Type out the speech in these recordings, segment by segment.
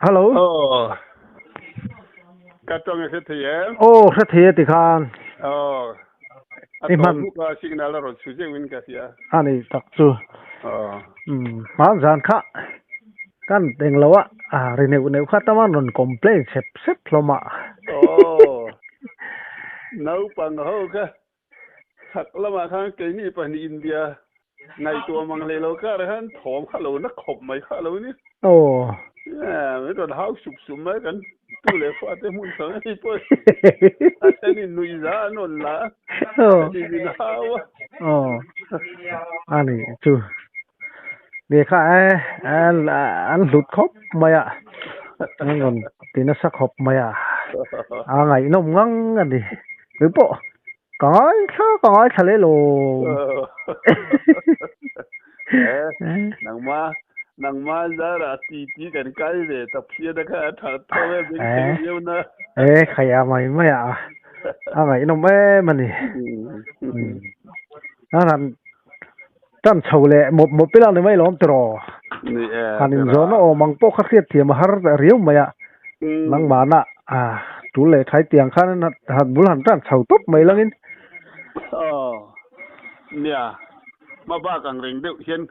hello. Cái trong cái thế ấy. Rất thế thì khan. At Man. Muka signal rồi suy win cái gì à? Ani tak chu. Man zan kha. Kan teng lawa. Reneu kha taman non complain sep loma. Nấu bằng hậu ka. Thật là mà khang cái này bằng India. Ngày tua mang lê lâu ka rồi thom khá lâu nó khom mấy khá lâu ní. Mấy đoạn hao sụp mấy cái tu lệ phát tới muốn sống đi bớt. Anh đi nuôi giá nó là. Đi bên hao á. Ani chu. Để kha an lụt khóc mày à. Anh còn tí nó sắc khóc mày à. Ngày nó ngang anh đi. Cứ bộ. Có thale lo. Nang ma zara ti kan kai de tập phía đó ka thà thôi bên cái yêu na. Khaya mày à. Ngày nó mẹ mà đi. Làm tan chầu lệ một pila này mấy lom trò. Hành gió nó mang po khát khiết thì mà har riêu mày à. Nang mà na tú lệ khai tiền khăn hạt bún hẳn tan chầu tốt mấy lắm in. Nè, mà ba càng rình điệu hiên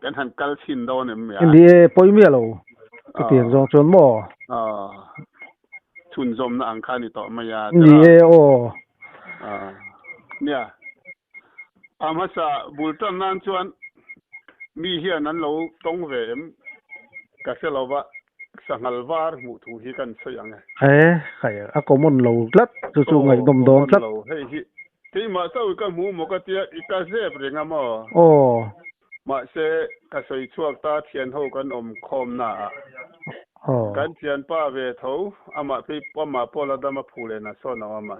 cái hẳn cal xin đâu nè mẹ. Đi bôi mía lâu. Cái tiền gió chuẩn mò. Chun zom na ang khăn đi tọ mày à. Đi Nè, masa bultan nan chuan mi hian an lo tong ve em ka se lo ba sangal var mu thu hi kan sayang khaya ako mon lâu lát chu ngày dom lát. Thì mà sao cái mũ một cái tia cái dép rồi ngắm à? Mà sẽ cái sợi chuột ta thiền hậu cái khom na. Cái thiền ba về thấu, mà phải mà là đam phụ lên là sao nào mà.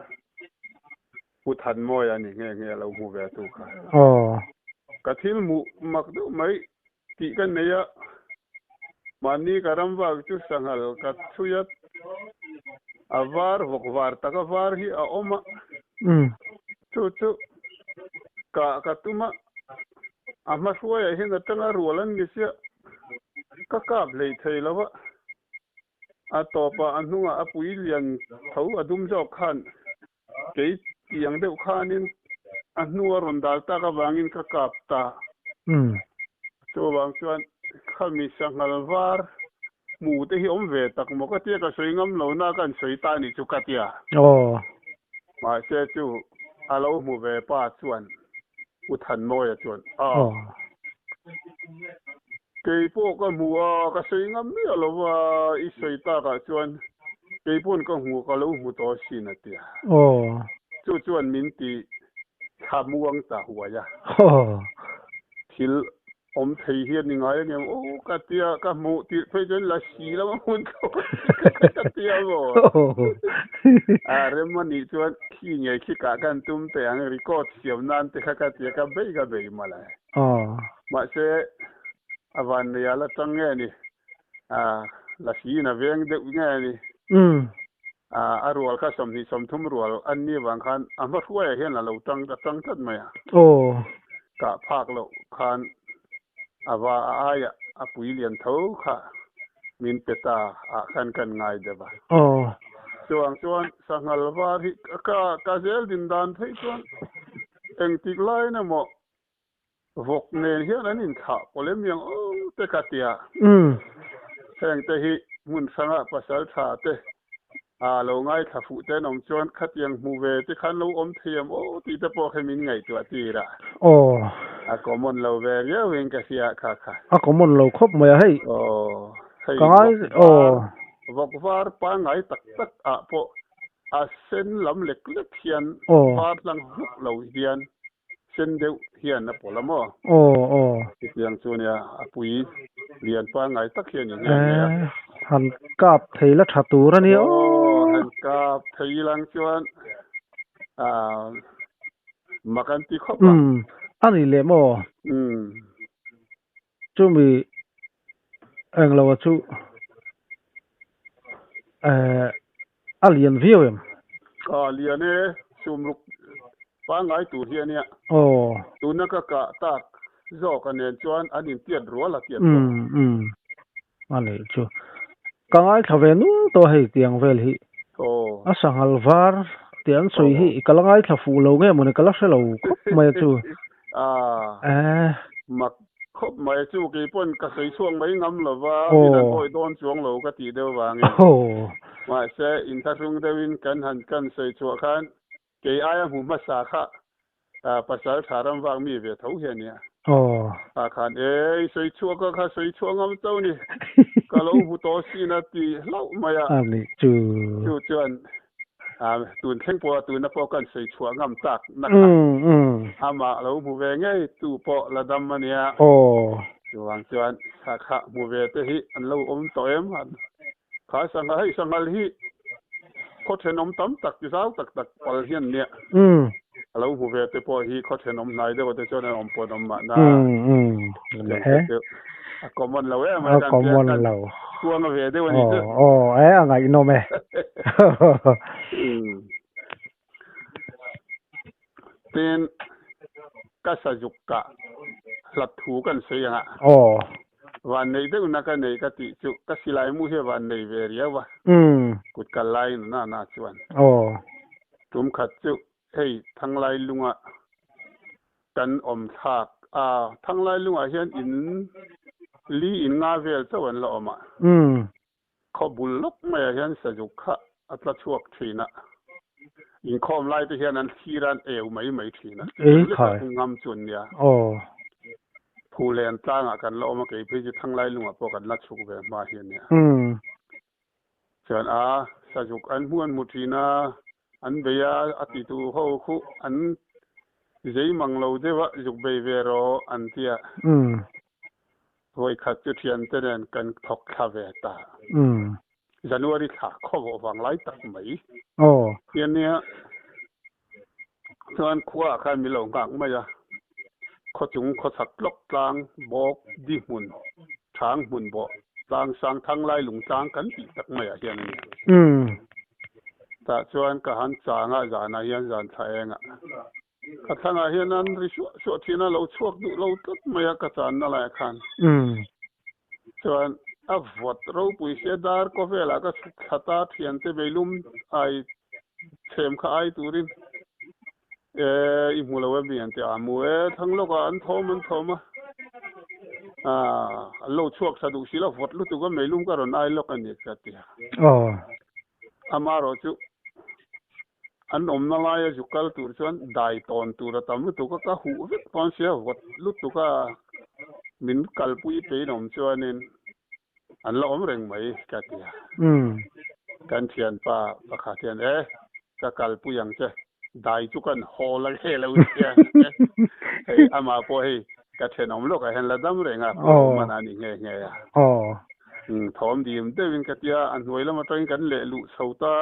Hụt hẳn môi anh nghe lâu mũ về tu cả. Cái thiên mũ mặc đủ mấy tí cái này á. Mà ni cái ram vào chút sang hal cái chuyết. Var vok var ta cái var hi oma. Chu ka tuma ama suaya hin tanga rualan gisia ka kap lei thei lawa atopa anhunga apui lian thau adum jo khan ke tiang deuh khanin anhua rondal ta ka wangin ka kap ta so wang chuan khami sangal var mu te hi om ve tak mo ka tia ka soingam lo na kan soita ni chu katia ma se chu alo mu về pa chuan u than moi chuan cái po ka mu ka sei ngam mi alo wa I sei ta ka chuan cái pon ka mu ka lo mu to sin atia chu chuan min ti thamuang ta huwa ya thil om thei hian ni ngai ngem ka tia ka mu ti phei chen la si la mun ka tia bo remani chuan khi nhảy khi cả gan tum te ang record siam nan te kha tia ka bei mala ma se avan ya la tang nge ni la si na veng de nge ni rual ka som thum rual an ni wang khan ama huwa hian la lo tang tat mai ka phak lo khan awa aya apui lian tho kha min peta khan kan ngai de ba chuan sangal var hi ka zel din dan thei chuan eng tik lai na mo vok nen hian an in tha polem yang te katia heng te hi mun sanga pasal tha te lo ngai tha fu te nom chuan khatiang mu ve te khan lo om thiam ti te po khemin ngai tu ati ra common lo ve ya wen ka sia kha common lo khop mai hai vok var pa ngai tak po sen lam lek hian var lang huk lo hian sen deuh hian na polamo tiang chunia apui lian pa ngai tak hian ni han kap thei la thatu ra ni han kap thei lang chuan makan ti khop ani le mo chu mi ang lo chu alien viewem lian e sumruk pa ngai tu hian ya tu na ka tak zo ka nen chuan anin tiat ruala tiat ani chu kangai thave nu to hei tiang vel hi ô a sangal var tian sui hi kalangai thafu lo nge mun kala se lo khop mai chu mặc khop mai chu cái pon ka sei chuang mai ngam lo wa min an boi don chuang lo ka ti deu wang mà sẽ in ta sung dewin kan han kan sei chu khan ke aya hu ma sa kha pasal tharam wang mi ve thau hian ya khan sei chu ka sei chu ngam chau ni ka lo hu to si na ti lau mai ani chu chuan tuần khen po tuần na po kan sei chu ngam tak na ama lo mu ve ngai tu po la dam mania chuang chuan kha mu ve te hi an lo om to em han khá sang hay sang hi có thể nông tắm tắc thì sao tắc tắc bảo hiền nè lâu hồ về tới po hi có thể nông này đâu có thể cho nên ông po nông mà na có món lâu em mà có món lâu chuông về đây vậy chứ ấy ngày nôm mẹ tên các sa dục cả lật thủ cần xây àวันนี้เด็กนักเรียนก็ติดจุกสิไลมุเฮวันนี้เวรียวะกุดกันไลน่าชวนตุ่มขัดจุเฮ้ยทั้งไลลุงอ่ะกันอมทากทั้งไลลุงอ่ะเห็นอินลีอินงาเวลเจ้าวันละอมอ่ะเขาบุลลกไม่เห็นสจุกขะอัตชวกทีน่ะอินคอมไลที่เห็นนั้นที่ร้านไม่ทีน่ะค่ะงามจุนเนี่ยผู้เรียนจ้างกันเรามาเก็บพิจิตทั้งไล่ลุงพวกกันนัดชุกแบบมาเห็นเนี่ยเชิญสจุกอันม้วนมุทีนาอันเบียอติตูเขาคุอันเจมังเราเดวะจุกเบเวโรอันเทียไว้ขัดจุดเทียนเต้นกันทอกคาเวตาจันวารีขาข้อวังไล่ตักไหมเทียนเนี่ยส่วนขั้วใครมีหลงกังไหมจ๊ะเขาจุงเขาสักลกกลางบอกดีหุ่นช้างหุ่นบอกกลางสางทั้งไล่หลงจางกันอีกตักไม่เห็นเนี่ยแต่ชวนกับหันจางจานเห็นจานไทยก็ทั้งเห็นนั้นริชัวที่นั่นเราชวกดูเราตักไม่กระจานนั่นแหละคันชวนวัดเราปุยเสียดาร์ก็เวลาก็ขัดเทียนเตเบลุมไอเทมข้าไอตูรินอีมูลว่าเบียนเตียมูทั้งโลกอันทอมันทอมาโลกชวกสะดุสิละวัดลุตุก็ไม่ลุ่มก็รอนไอโลกันเนี่ยกันเตียอามาโรจุอันอมนาลายจุกัลตูร์ชวนได้ตอนตูระตามลุตุก็หูวิตอนเสียวัดลุตุก็มินกัลปุยไปนอมชวนนินอันละอมเร่งไหมกันเตียกันเทียนป้าประคาเทียนก็กัลปุยยังเจได้จุกันฮอลเลยเราเนี่ยอามาพอให้กระเทนอมโลกเห็นระดับเร่งมันอันนี้ไงทอมดีมเดวินกติยาอันไว้แล้วมาตั้งกันเละลุสาวตา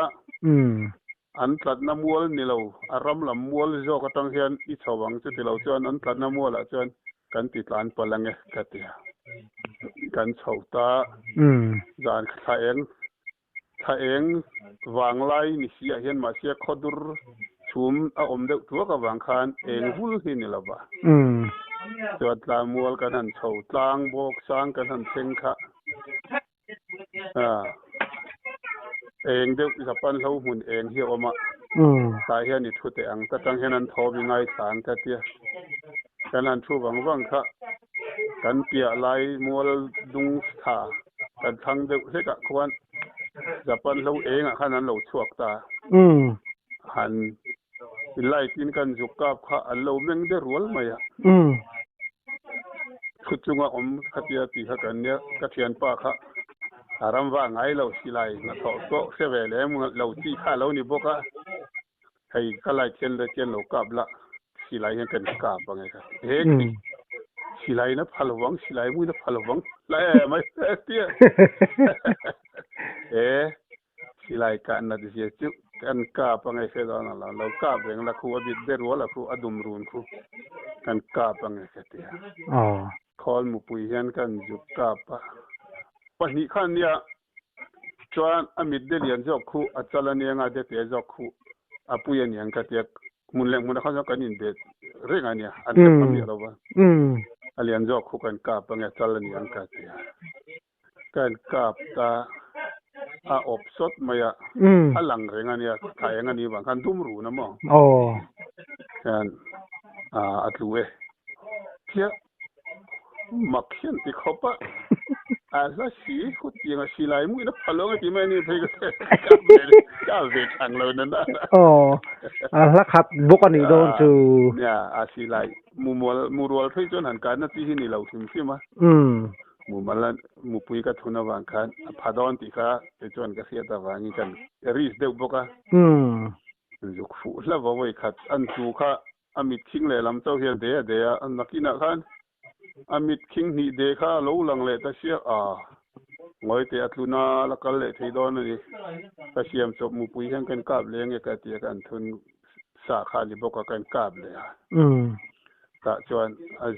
อันตัดน้ำวัวนี่เราอารมณ์ลำวัวจอกตั้งเห็นอีชาววังจุดที่เราจวนอันตัดน้ำวัวละจวนกันติดลานพลังกติยากันสาวตาจานถ้าเองวางไล่นี่เสียเห็นมาเสียขดุรชุมอมเด็กตัวกับวางคานเองหุ่นที่นี่ละบ่จวดลามัวกันหันเฉาตางโบกสร้างกันหันเชงค่ะเองเด็กจะปั้นเขาหุ่นเองเหี้ยวมาตายเหี้ยนี่ทุเตงก็ตั้งเหี้ยนั้นทอบิไงสารแต่เตี้ยกันหันชูบังวังค่ะกันเปียไหลมัวดุงสากันทั้งเด็กเล็กควรจะปั้นเขาเองขนาดเราชวกตาหันไล่กินกันจุกกับข้าอันเราเม่งได้รัวไหมชุดจุงอมขัดยาตีขัดกันเนี่ยกระเทียนป้าข้าอารมณ์ว่าไงเราสิไลนะเขาก็เสียเวลามึงเราที่ข้าเรานี่บอกว่าให้ก็ไล่เทียนเลยเทียนเรากับละสิไลยังกันกับว่าไงครับสิไลนะพลวังสิไลมึงนะพลวังไล่ไม่เตี้ยสิไลกันนะดิเสียจุกันกาปังไอ้เสดานั่นละเรากาเองละครูอบิดเดรัวละครูอดุมรุนครูกันกาปังไอ้เสตียคอลมุปุยเห็นกันจุกกาปะวันนี้ขันเนี่ยจวนอมิดเดเลียนจอกครูอัจฉริยะงาเดเตจอกครูอปุยเนี่ยกันเตียมุนเล่มุนเขาจะกันอินเดเรื่องอันเนี้ยอันเดียวกันเนี่ยเราว่าเลียนจอกครูกันกาปังไอ้อัจฉริยะกันเตียกันกาตา อบสดมาอ่ะถ้าหลังเรื่องอันนี้ถ่ายอันนี้บางคันทุ่มรู้นะมั้งกันอัดรู้เที่ยมักเขียนติเขาปะแล้วสีขุดยังสีลายมือนับพลังที่ไม่นี่เพื่อจะเวทอังเลยนั่นนะแล้วครับบุกอันนี้โดนจูเนี่ยสีลายมูรัวเพื่อจนหันการนั่นที่นี่เราถึงใช่ไหมมูมันละมูปุยกับทุนบางคันพาดอนติค่ะจะจนก็เสียแต่ว่างี้กันรีสเดือบกะยุคฟูแล้วว่าไว้ขัดอันจูค่ะอามิดคิงเลยลำเจ้าเฮียเดียอันนักกินขันอามิดคิงนี่เด็กค่ะรู้หลังเลยแต่เสียงอยแต่อัตลุนาละกันเลยที่โดนนี่แต่เสียมจบมูปุยกันกาบเลี้ยงกันเตียกันทุนสาขาลิบกกันกาบเลยแต่จวน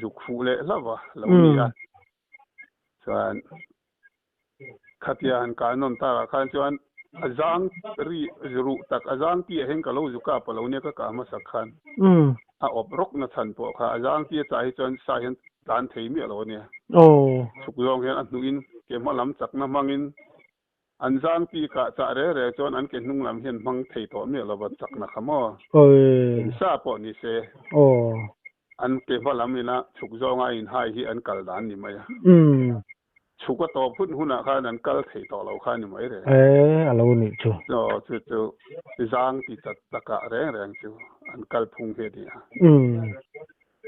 ยุคฟูเลยแล้วว่าแล้วนี่จวนขัดยานการนนตาขันจวนจางรีรูตักจางที่เห็นกับเราจุกาปเราเนี่ยก็กามาสักขันอบรกนัทันพวกค่ะจางที่ใจจนสายเห็นตานเทียมีเราเนี่ยสุกยองเห็นอันนุอินเกี่ยมาลำจักน้ำมังอินอันจางที่กะจะเร่จนอันเกี่ยนุ่งลำเห็นมังเทียตัวมีเราบัดจักนักขโมยซาปอนี่เสอันเกี่ยมาลำนี่นะสุกยองอินให้ที่อันกัลดานนี่ไหมชุกตัวพุ่นหุ่นอาคารนั้นก็เถียต่อเราข้านี่ไม่เลยอะไรนี่จูจู่จางที่จัดตะกะแรงจู่อันกัลพุงเฮีย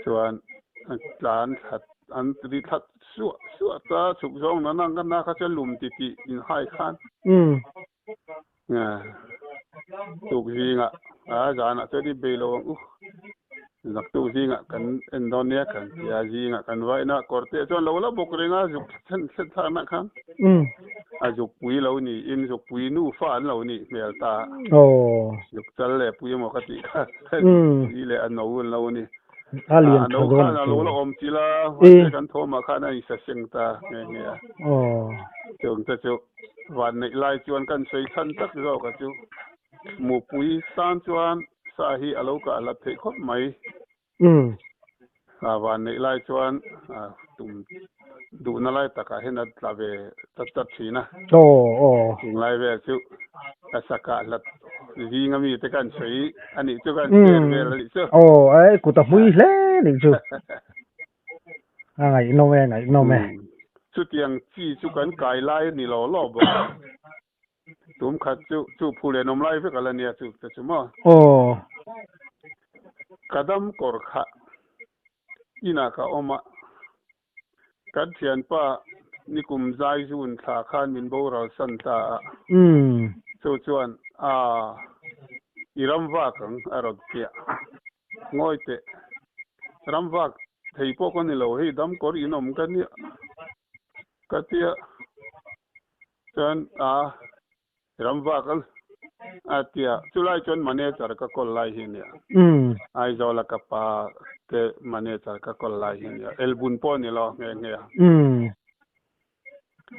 ส่วนจานทัดอันที่ทัดสัวตาชุกจงนั่งกันนะเขาจะลุมติอินไฮขันเนี่ยถูกจริงจานจะได้เบลงนักตู้จริงกันอินโดนีเซียกันยาจริงกันไว้นะกอร์เตจนเราละบุกเรื่องจุกเส้นทางนะครับจุกปุยเรานี่อินจุกปุยนู่ฟ้านเรานี่เมลตาจุกจัลเล่ปุยมอกติค่ะนี่แหละอันนู้นเรานี่อันนู้นข้าเราละอมจีละกันโทรมาข้าในเสียงตาเนี่ยจุกจุกวันในไล่จวนกันใช้ทันตักเราก็จุกหมู่ปุยสามจวนสาเหตุเราก็ลับเทคดไหมวันนี้ไล่ชวนตุ่มดูนั่นไล่ตะการเห็นนั่นลาเวตัดชีนะถึงไล่เวชุกสักการลัดยิงมีแต่กันใช้อันนี้จุกันเวลลิชุกูต้องมุ้ยเล่นี่จุไงโนแม่ไงโนแม่ชุดยังจี้จุกันไก่ไล่นี่เราล้อบตุ่มขัดจุผู้เล่นนมไล่เพื่อกันเนี่ยจุแต่จุมั่วกระดมกอร์ขะอินาคาออกมากัดเทียนป้านิคุมใจจูนสาขามินโบราสันตาชวนอิรัมวากังอารมณ์เกียงอยเตรัมวากที่พวกคนนี้เราให้ดำกอร์อินอมกันเนี่ยกัดเทียชวนรัมวากังเตียจุลัยจนมันเนี่ยจารย์ก็ไล่หินเนี่ยไอ้เจ้าละกับป้าเตมันเนี่ยจารย์ก็ไล่หินเนี่ยเอลบุนปอนนี่เราเงี้ย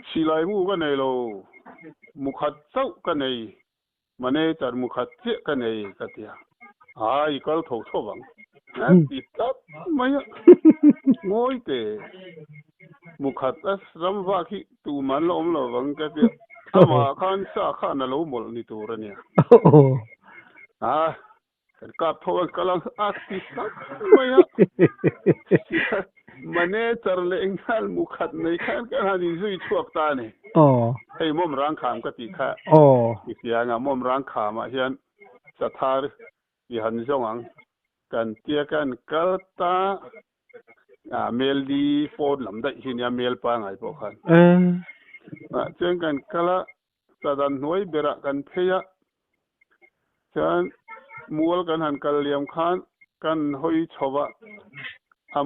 สิไลมูกันเนี่ยเรามุขเจ้ากันเนี่ยมันเนี่ยจารย์มุขเจ้ากันเนี่ยกัดเตียอีกแล้วถูกบังติดตัดไม่งอยเตมุขตัสรัมวาคิตูมันล้อมเราบังกัดเตียสมาขันสาขานั่นเราหมดนี่ตัวเนี่ยกับทว่ากัลังอาทิตย์ไม่มันเนี่ยจารย์เองขันมุขัดในขันกันหันซุยชวกตาเนี่ยให้มุมร่างขามก็ตีค่ะอีกอย่างมุมร่างขามเช่นสถานที่หันจงกันเตียกันกัลตาเมลดีโฟนลำได้ที่เนี่ยเมลปังไอ้พวกขันเช่นกันก็ละสะดันหน่วยเบระกันเพียฉันมัวกันหันกันเลี้ยงขันกันหอยชวะ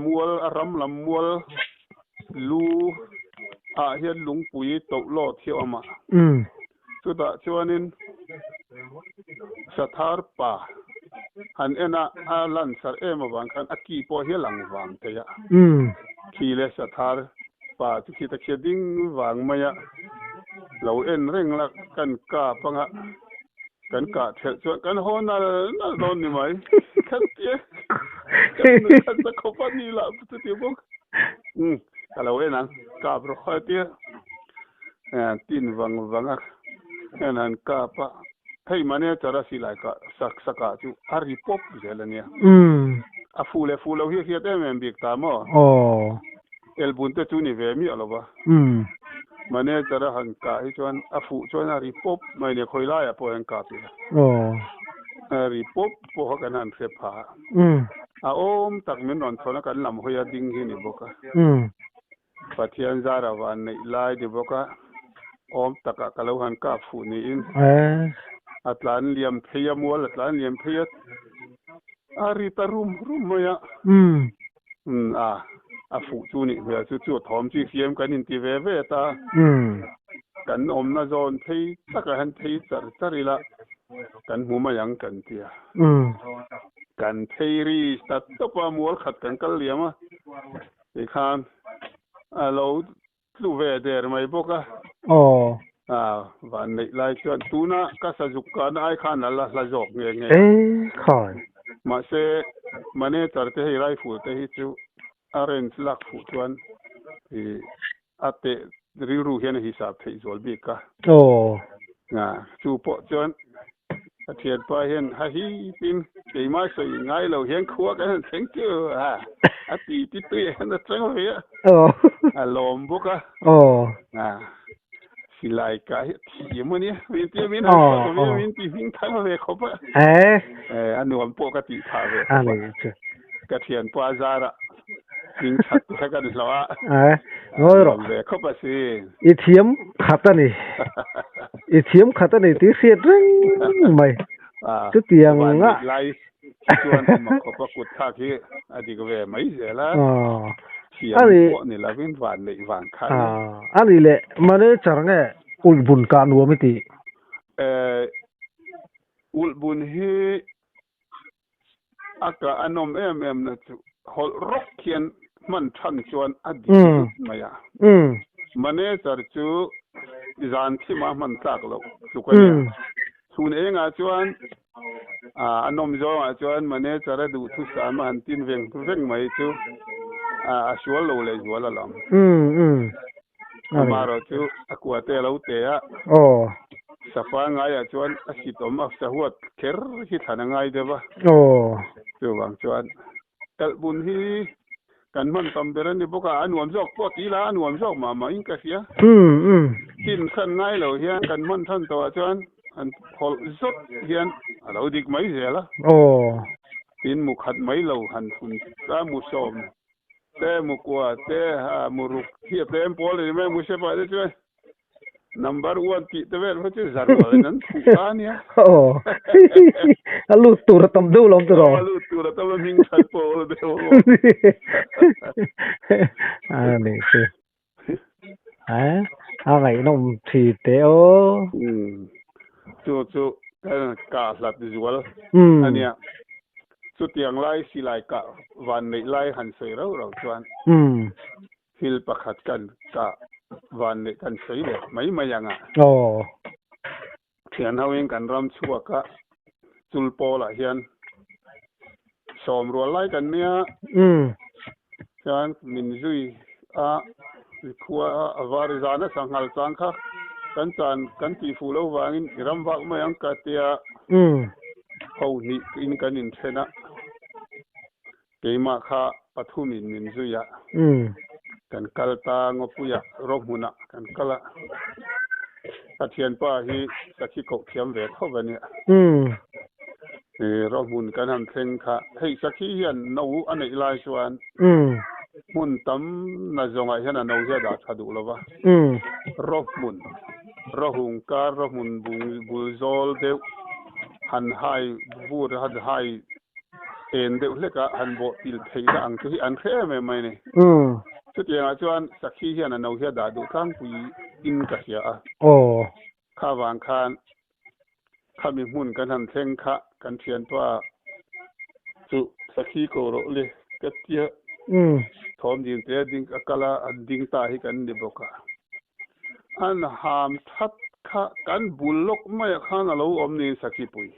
มัวรำลำมัวลูเฮียนลุงปุ๋ยตกโลดเที่ยวมาสุดท้ายชวนินสถานป่าหันเอ็นะลันสารมาบางกันกีพอเฮียหลังวางเทียขี่เลสถานป่าที่คิดตะเคียดิ้งวางมาเราเอ็นเร่งละกันกาปังกันกาเถอะส่วนกันโหน่าโดนนี่ไหมกันเตี้ยกันตะขบนี่ละพุทธิบุกเราเอ็นกาบรอยเตี้ยตีนวัง nan ka pa hei mane tara si lai ka saka chu ari pop zela nia a fule hi te men bik ta mo el bunte tu ni ve mi alova mane tara han ka hi chuan a fu chuan ari pop mai ne khoi la ya po en ka pi ari pop po kan han se pha a om tak min non thona kan lam hoya ding hi ni boka pathian zara van nei lai di boka om taka kalau han ka fu ni in atlan liam phia mual atlan liam phia ari tarum maya a fu chu ni ve chu thom chi siam kan in ti ve ta kan om na zon thei taka han thei charila kan mu ma yang kan tia kan thei ri tat to pa mual khat kan kal liama e khan alo lu ve der mai boka van nei lai chuan tuna ka sa juk ka ai khan la jok nge khoi ma se mane charte hi rai fu te hi chu arrange lak fu chuan i ate ru hian hisab thei zol bi ka chu po chuan a thian pa hian ha hi pin ke mai sei ngai lo hian khuwa ka thank you a ti na chang ve a lom boka silai ka hi mo ni min ti min min ti hing thang ve khopa anuam po ka ti tha ve ka thian pa zara hing that ka kan lawa ngoi ro ve khopa si i thiam khata ni ti siat reng mai tu tiang nga lai chuan ma khopa kut tha ki adi ko ve mai zela ni la vin van nei van kha ani le mane charnge ulbun ka nuamiti ulbun hi aka anom em na chu hol rock kian man than chuan adi maya mane char chu zan thi ma man tak lo chu ka sun e nga chuan anom zo nga chuan mane chara du thu sa ma an tin veng mai chu a sual lo le zuala lam amaro chu akwa te lo te a sapa nga ya chuan asitom af sa huat ker hi thana ngai de ba chu wang chuan kalbun hi kan man tam beran ni boka anuam jok po ti la anuam jok ma in ka sia tin khan ngai lo hian kan man than to chuan an hol zot hian alo dik mai zela tin mu khat mai lo han fun ta mu som te mu kwa te ha mu ruk hi te em pol ni me mu se pa de chu number 1 ti te ver chu zarwa nan ka nia alu tur tam du lom tu ro alu tur tam ming khat po de ni se ngai nom thi te o chu ka lat zual ania chu tiang lai si lai ka van nei lai han sei ro chuan hil pakhat kan ka van nei kan sei le mai mayanga thian hawin kan ram chuwa ka chul pola hian som ro lai kan nia chuan min zui a khua avar zana sanghal changkha kan chan kan ti fu lo wangin ram wak mayang ka tia ho ni in kan in thena keima kha pathumin min zuya kan kalta ngopuya rohmuna kan kala athian pa hi sakhi ko thiam ve thobani rohmun kan ham thleng kha hei sakhi hian no anei lai chuan mun tam na zonga hian no hia da thadu lova rohmun rohung ka rohmun bulzol deu han hai vur had hai en deu leka han bo til theida ang chu hi an khe me mai ne chu tianga chuan sakhi hian no hia da du tlang pui in ka hia a kha wang khan khami mun kan han thleng kha kan thian pa chu sakhi ko ro le ka tia thom din te ding akala an ding ta hi kan ni boka an ham that kha kan bulok mai khan alo om ni sakhi pui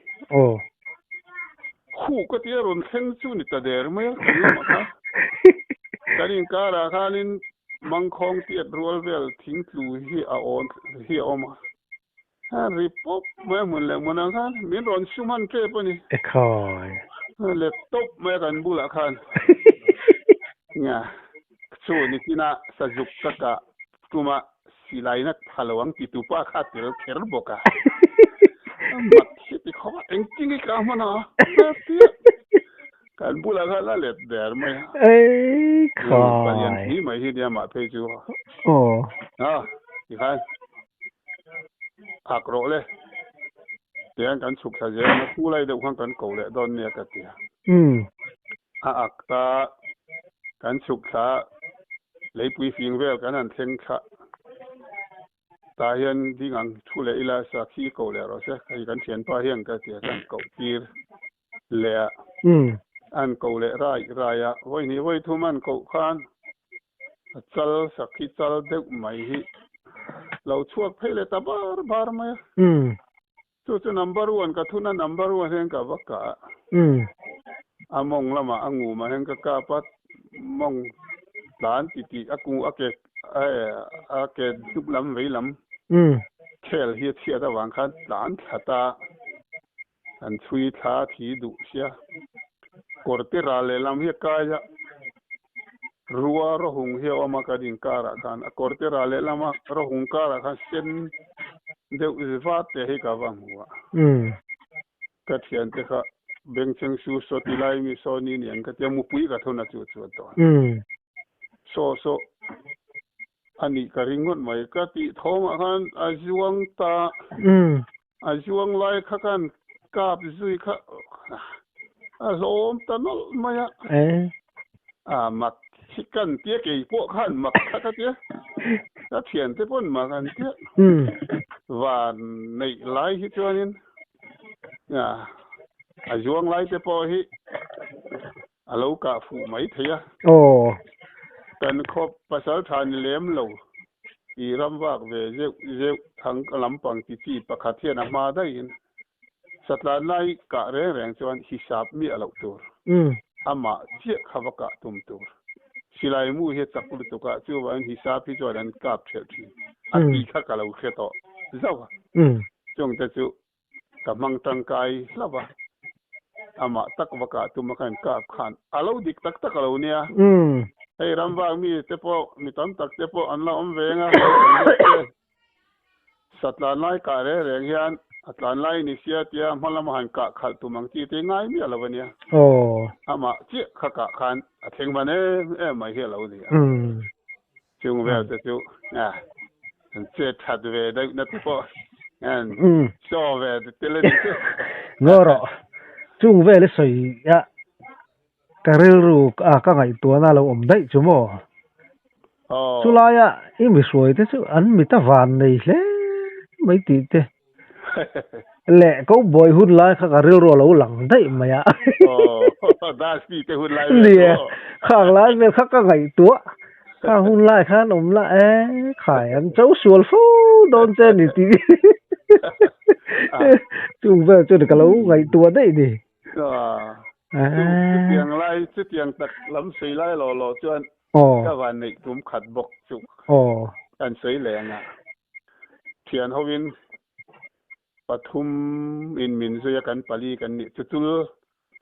khu ka tia ron thleng chu ni ta der mai kan ma kha karin kara khanin mangkhong tiat rual vel thing tlu hi a on hi oma ripop mai mun le mun kan min ron suman tre pani khoi le top mai kan bula kan nga chu ni tina sajuk kaka tuma silai na thalawang titupa khatir kher boka mat ti khawa engking ka mana kan bula khala le der mai ấy palian khoi ni mai hi dia ma pe chu ồ thì kan akro le tiang kan suk sa je na ku lai de khang kan ko le don ne ka tia akta kan suk sa lấy bùi phiền về cái này thiên khá ta hiện đi ngang thu lệ là sa khi cầu lệ rồi sẽ cái cái tiền ba hiện cái tiền cái cầu kia lệ anh cầu lệ rai à với ni với thu man cầu khan chal sa khi chal được mai hi lâu chuộc phải lệ ta bar mai tu number one cái thu na number one hiện cái vắc cả among lama angu mà hiện cái kapat mong đàn titi aku ake duk lam vei lam khel hi thia da wang khan đàn thata an chui tha thi du sia korte ra le lam hi ka ya ruwa ro hung hi ama ka ding kara khan korte ra le lam ro hung kara khan sen de uzva te hi ka wang huwa ka thian te kha beng cheng su so ti lai mi so ni nian ka te mu pui ka thona chu chu to so ani karingot mai ka ti thoma khan ajuang ta ajuang lai kha kan kap zui kha alom tanol maya mak chikan tie ke po khan mak kha ka tie ta thian te pon ma kan tie và nei lai hi chuanin ajuang lai te po hi alo ka fu mai thia kan khop pasal than lem lo i ram wak ve je thang lampang ti chi pakhat hian a ma dai in satlan lai ka re reng chuan hisap mi alo tur ama che khawaka tum tur silai mu he chakul tu ka chu wan hisap hi chuan an kap the thi a ti kha ka lo khe to zawa chong te chu kamang tang kai lawa ama tak waka tum kan kap khan alo dik tak tak alo nia hey rambang mi te po mi tam tak te po an la om venga satlan lai ka re reng hian atlan lai ni sia tia hmalam han ka khal tu mang ti te ngai mi alawania ama chi kha ka khan a theng mane e mai he lo dia chung ve te chu che that ve dai na te po an so ve te le ngoro chung ve le soi ya kariru ka ngai tua na lo om dai chu mo chu la ya i mi suai te chu an mi ta van nei hle mai ti te lẹ có boy hun lai kha kariru lo lang dai ma ya da si te hun lai lia khang lai me kha ka ngai tua kha hun lai kha om la khai an chau sual fu don che ni ti chung ve chu de ka lo ngai tua dai ni tiếng lai chứ tiếng tật lắm suy lai lo chuan các bạn này cũng khát bốc chụp anh suy lẹng thiền hậu viên pathum in min suy kan pali kan ni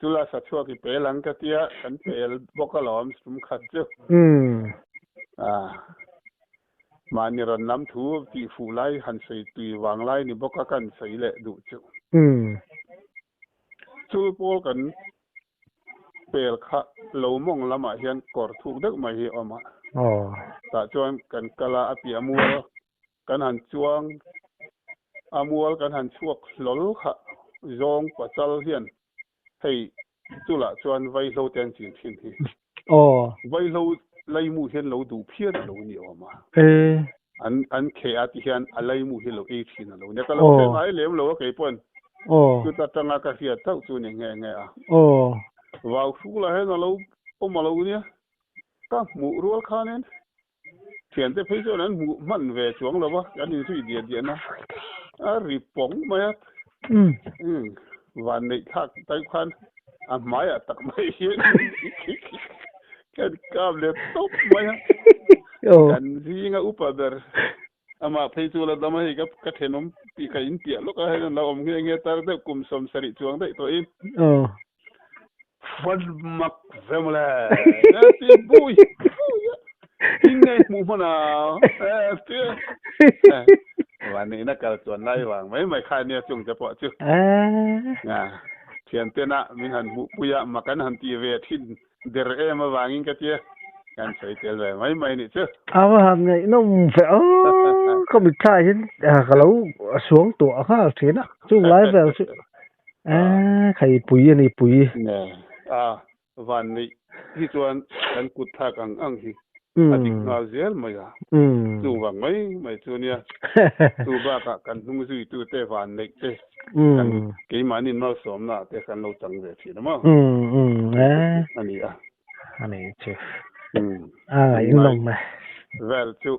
chu la sa chua ki pe lang ka tia kan pel bok alom sum khat chu mani ron nam thu ti fu lai han sei tui wang lai ni bok kan sei le du chu chu pol kan pel kha lo mong lama hian kor thuk dek mai hi oma ta chuan kan kala api amul kan han chuang amul kan han chuak lol kha zong pachal hian hei chula chuan vai lo ten chin thin hi vai lo lai mu hian lo du phian lo ni oma an khe ati hian alai mu hi lo e thin lo ne ka lo ngai lem lo ke pon chu ta tanga ka hiat tau chu ni nge a vào khu là hết là lâu ôm mà lâu nhá các mũ ruột khanen tiền thế phải cho nên mũ mặn về xuống là bao cái gì suy điện na rì bóng mà và này khác tay khoan máy tắc máy hiện cái cam laptop mà cái gì nghe upa der ama phei chu la dama hi ka thenom pi ka in tia lo ka hai la om nge tar de kum som sari chuang dei to in Wat mak zemle ti bui ingai mu mana tiวันนี้นักการส่วนไล่วางไม่ค่ายเนี่ยจงจะพอชื่อเทียนเตนะมิหันปุยะมากันหันตีเวทินเดรมาวางอิงกะเตียกันใส่เตลเลยไม่นี่ชื่อเอาทำไงน้องเฟ้อก็มีท่าเห็นก็เราสวงตัวข้าเสียนะจุ่งไล่แบบชื่อใครปุ๋ยนี่ปุ๋ยเนี่ยวันนี้ที่ส่วนกันกุดทักอังที่อดีตงาเสียมั้ยอ่ะดูว่าไม่ตัวเนี่ยดูบ้ากันนุ่งสุยตัวเตวันเล็กเตกันกี่มันนี่น่าสมนะแต่กันเราจังเลยทีนะมั้งอันนี้ชื่ออีน้องมาเวลจุ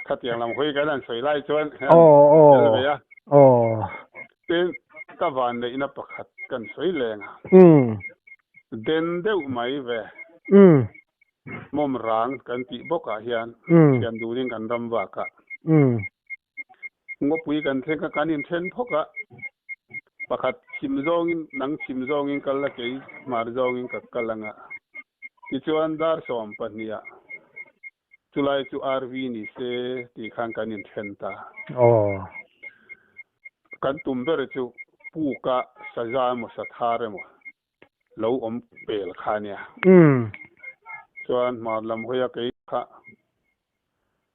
ถ้าเตียงลำคุยกันนั่นสวยไล่ชวนเป็นตะวันเลยนับประคัดกันสวยแรงเด่นเด้อไม่เวมุมร้างกันติบกะเฮียนกันดูนี่กันรำว่ากะงบปุยกันเทงกันอินเทนพกะประคัดชิมซองนังชิมซองอินกันละเกยมาร์ซองอินกัลลังะที่ชวนดาร์สอมปันเนี่ยจุลัยจูอาร์วีนี่เสที่ข้างกันอินเทนตากันตุ่มเบอร์จูปูกะสะจามสะทาร์มแล้วอมเปลขาเนี่ยส่วนมาลำห้อยกะค่ะ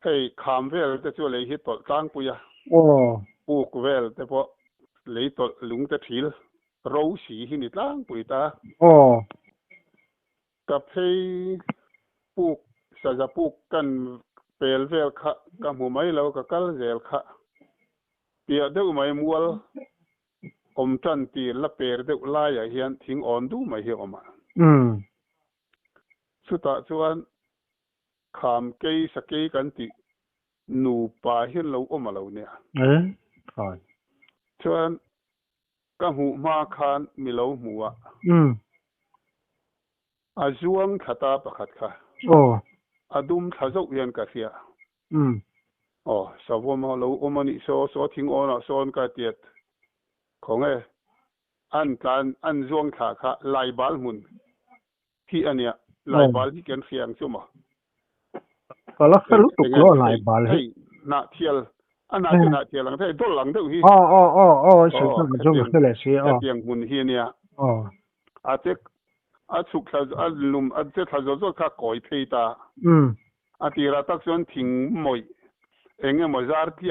ให้ขามเวลแต่ช่วยเลยฮิตต่อตั้งปุยปูกเวลแต่พอเลยต่อลุงแต่ถิลรู้สีหินิตั้งปุยตากับให้ปูกสะจะปูกกันเปลเวลค่ะกับหัวไม้เรากับกัลเจลค่ะเปียเดือไม่มัวอมจันตีละเปรเดือลายเฮียนทิ้งอ่อนดูไม่เหี่ยวมาสุดท้ายส่วนขามเกยสเกยกันติหนูป่าเห็นเราออกมาเราเนี่ยส่วนก็หูมาคานมีเราหัวอาจวงขัตาประคัดค่ะอาดุมทะจุเรียนกะเสียสาวมาเราอมานิโซทิ้งอ่อนโซนกะเตียดของอันจวงขาค่ะลายบาลมุนที่อันเนี้ยลายบาลที่เกินเฟียงใช่ไหมก็ลักษณะตุกล้อลายบาลให้หน้าเทียลอันนั้นคือหน้าเทียลหลังที่ต้นหลังเท่าที่สุดมันจุ่มขึ้นเลยสิเตียงมุนเฮียเนี่ยอาจจะสุขอาจลุมอาจจะทำจะข้าก่อยเพตาอาทิตย์ละตักส่วนทิ้งมวยเองเงี้ยมวยซาร์ที่